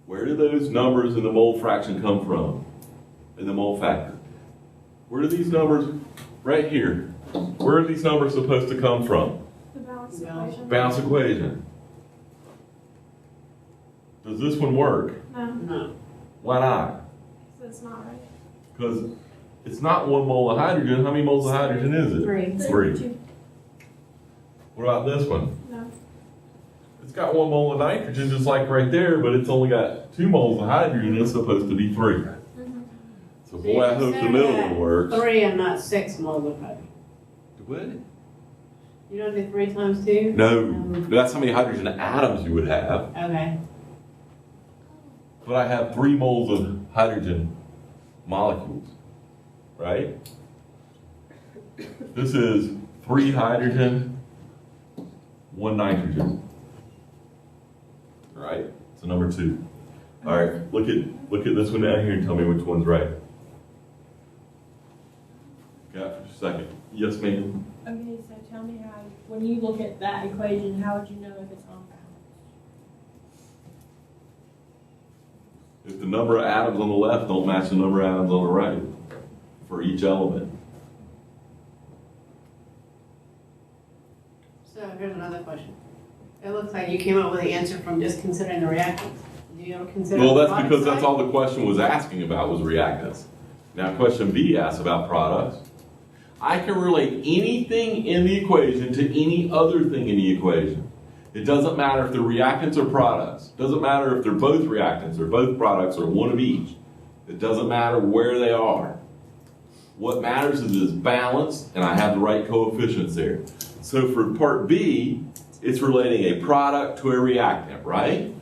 Where do those numbers in the mole fraction come from? In the mole factor? Where do these numbers, right here, where are these numbers supposed to come from? The balance equation. Balance equation. Does this one work? No, No. Why not? so it's not right. Because it's not 1 mole of hydrogen. How many moles of hydrogen is it? Three. 3. Two. What about this one? No. It's got 1 mole of nitrogen just like right there, but it's only got 2 moles of hydrogen. It's supposed to be 3. So boy, I hope the middle one works. 3 and not 6 moles of hydrogen. What? You don't do 3 times 2? No, that's how many hydrogen atoms you would have. Okay. But I have 3 moles of hydrogen molecules, right? This is 3 hydrogen, 1 nitrogen. Right? So number 2. All right, look at this one down here and tell me which one's right. Got it for a second. Yes, ma'am. Okay, so tell me how, when you look at that equation, how would you know if it's unbalanced? If the number of atoms on the left don't match the number of atoms on the right for each element. So here's another question. It looks like you came up with the answer from just considering the reactants. Do you ever consider Well, the that's product because that's side? all the question was asking about was reactants. Now, question B asks about products. I can relate anything in the equation to any other thing in the equation. It doesn't matter if they're reactants or products. It doesn't matter if they're both reactants or both products or one of each. It doesn't matter where they are. What matters is it's balanced and I have the right coefficients there. So for part B, it's relating a product to a reactant, right?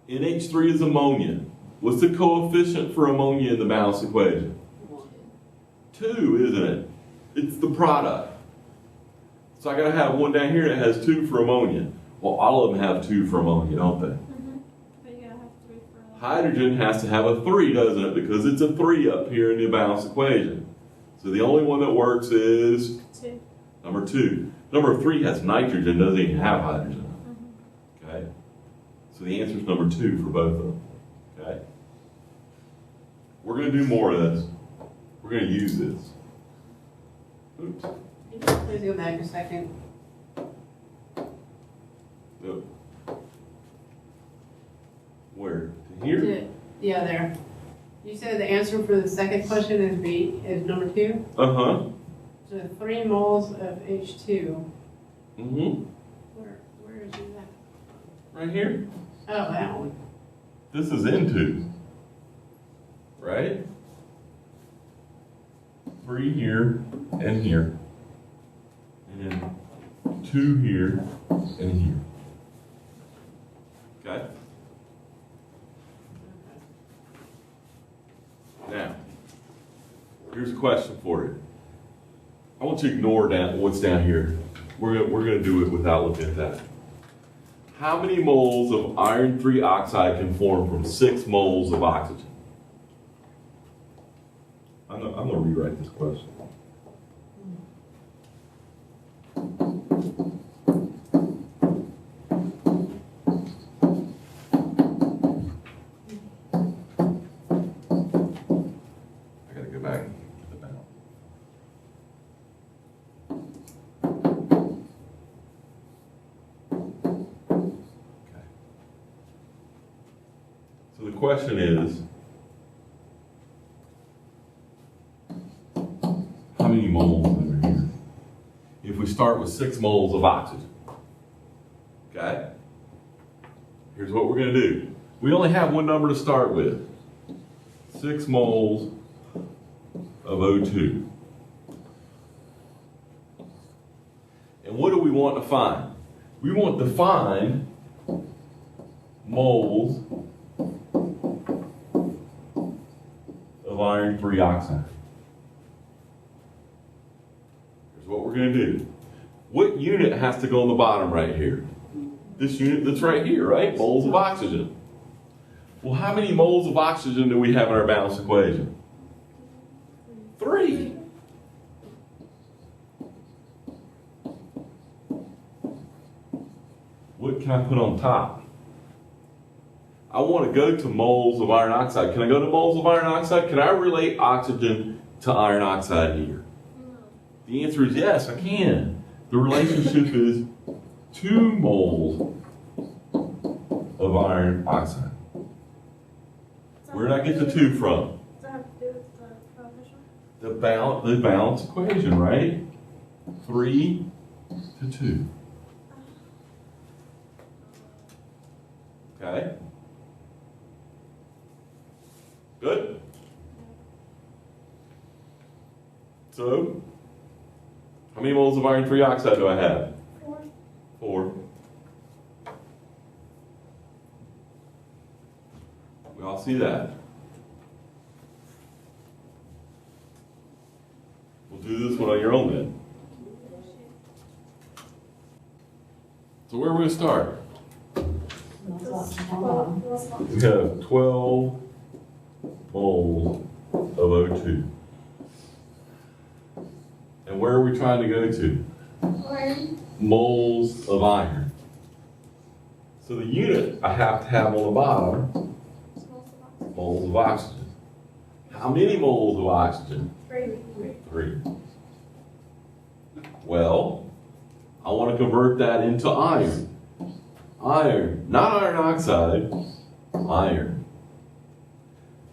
NH3 is ammonia. What's the coefficient for ammonia in the balanced equation? 2, isn't it? It's the product. So I gotta have one down here that has 2 for ammonia. Well, all of them have 2 for ammonia, don't they? But you gotta have 3 for that. Hydrogen has to have a 3, doesn't it? Because it's a 3 up here in the balanced equation. So the only one that works is 2. number 2. Number 3 has nitrogen, doesn't even have hydrogen. Okay? So the answer is number 2 for both of them. Okay? We're going to do more of this. We're going to use this. Oops. Can you please go back a second? Nope. Where? To here? Yeah, there. You said the answer for the second question is B, is number 2? Uh-huh. So 3 moles of H2. Mm-hmm. Where is that? Right here. Oh, that one. This is N2. Right? 3 here and here. And then 2 here and here. Okay? Now, here's a question for you. I want you to ignore what's down here. We're going to do it without looking at that. How many moles of iron 3 oxide can form from 6 moles of oxygen? I'm going to rewrite this question. I got to go back and get the balance. Okay. So the question is, how many moles over here? If we start with 6 moles of oxygen, okay? Here's what we're going to do. We only have one number to start with. 6 moles of O2. And what do we want to find? We want to find moles of iron 3 oxide. Here's what we're going to do. What unit has to go on the bottom right here? This unit that's right here, right? Moles of oxygen. Well, how many moles of oxygen do we have in our balanced equation? 3. what can I put on top? I want to go to moles of iron oxide. Can I go to moles of iron oxide? Can I relate oxygen to iron oxide here? The answer is yes, I can. The relationship is 2 moles of iron oxide. Where did I get the 2 from? Does that have to do with the coefficient? The balance equation, right? 3 to 2. Okay? Good? So, how many moles of iron 3 oxide do I have? 4. 4. We all see that. We'll do this one on your own then. So where are we going to start? We have 12 moles of O2. And where are we trying to go to? Moles of iron. So the unit I have to have on the bottom, moles of oxygen. How many moles of oxygen? 3. Well, I want to convert that into iron. Iron, not iron oxide, iron.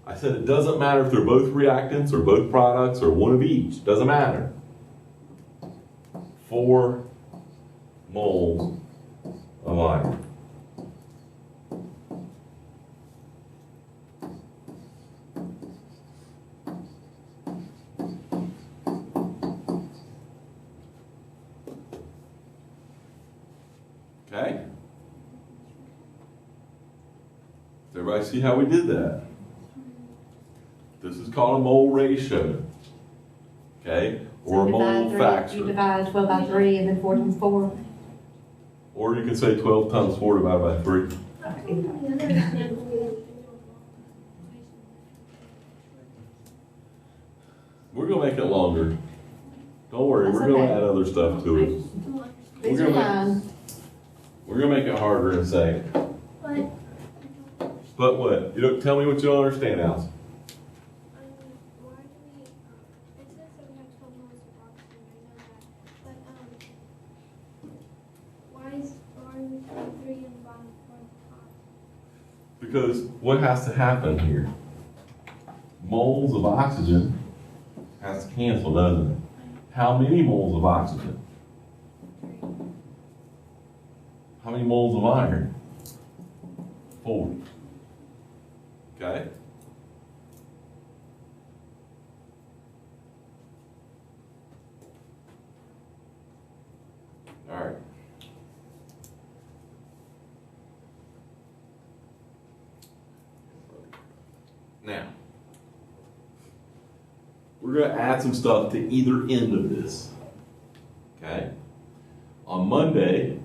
I said it doesn't matter if they're both reactants or both products or one of each. Doesn't matter. 4 moles of iron. Okay? Does everybody see how we did that? This is called a mole ratio. Okay? Or a mole You factor. divide 12 by 3 and then 4 times 4. Or you can say 12 times 4 divided by 3. We're going to make it longer. Don't worry, That's we're going to okay. add other stuff to it. These We're are gonna fine. We're going to make it harder in a second. But what? You don't tell me what you don't understand, Alice. Why do we, it says that we have 12 moles of oxygen, I know that, but, why are we putting 3 in the bottom, 4 in the top? Because what has to happen here? Moles of oxygen has to cancel, doesn't it? How many moles of oxygen? How many moles of iron? 4. Okay? All right. Now, we're going to add some stuff to either end of this. Okay? On Monday,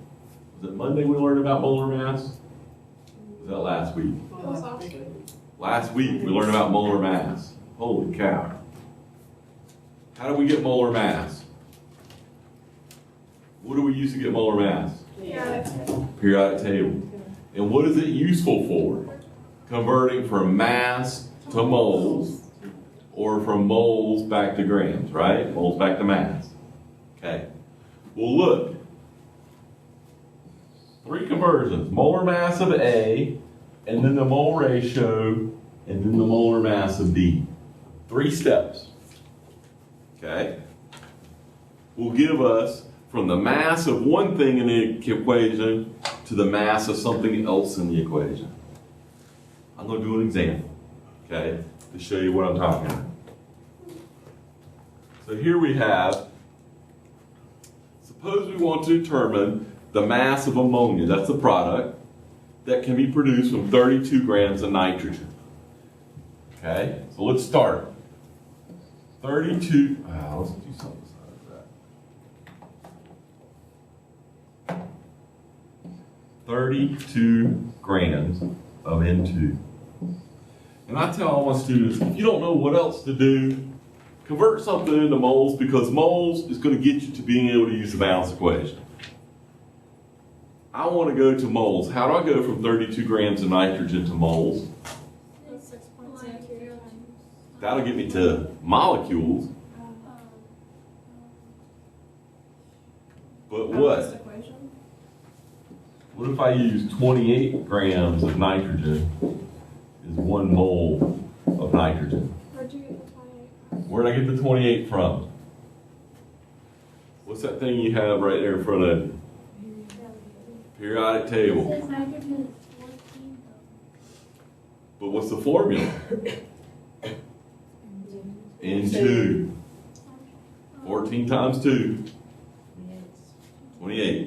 was it Monday we learned about molar mass? Was that last week? Last week we learned about molar mass. Holy cow. How do we get molar mass? What do we use to get molar mass? Yeah. Periodic table. And what is it useful for? Converting from mass to moles, or from moles back to grams, right? Moles back to mass. Okay. Well, look. 3 conversions. Molar mass of A, and then the mole ratio, and then the molar mass of B. 3 steps. Okay? Will give us from the mass of one thing in the equation to the mass of something else in the equation. I'm going to do an example, okay, to show you what I'm talking about. So here we have, suppose we want to determine the mass of ammonia, that's the product, that can be produced from 32 grams of nitrogen. Okay, so let's start. 32, let's do something besides that. 32 grams of N2. And I tell all my students, if you don't know what else to do, convert something into moles, because moles is going to get you to being able to use the balance equation. I want to go to moles. How do I go from 32 grams of nitrogen to moles? That's 6.6. That'll get me to molecules. But This what? equation. What if I use 28 grams of nitrogen is 1 mole of nitrogen? Where'd you get the 28? Where'd I get the 28 from? What's that thing you have right there in front of you? Periodic It table. says nitrogen is 14 though. But what's the formula? N2. 14 times 2. 28.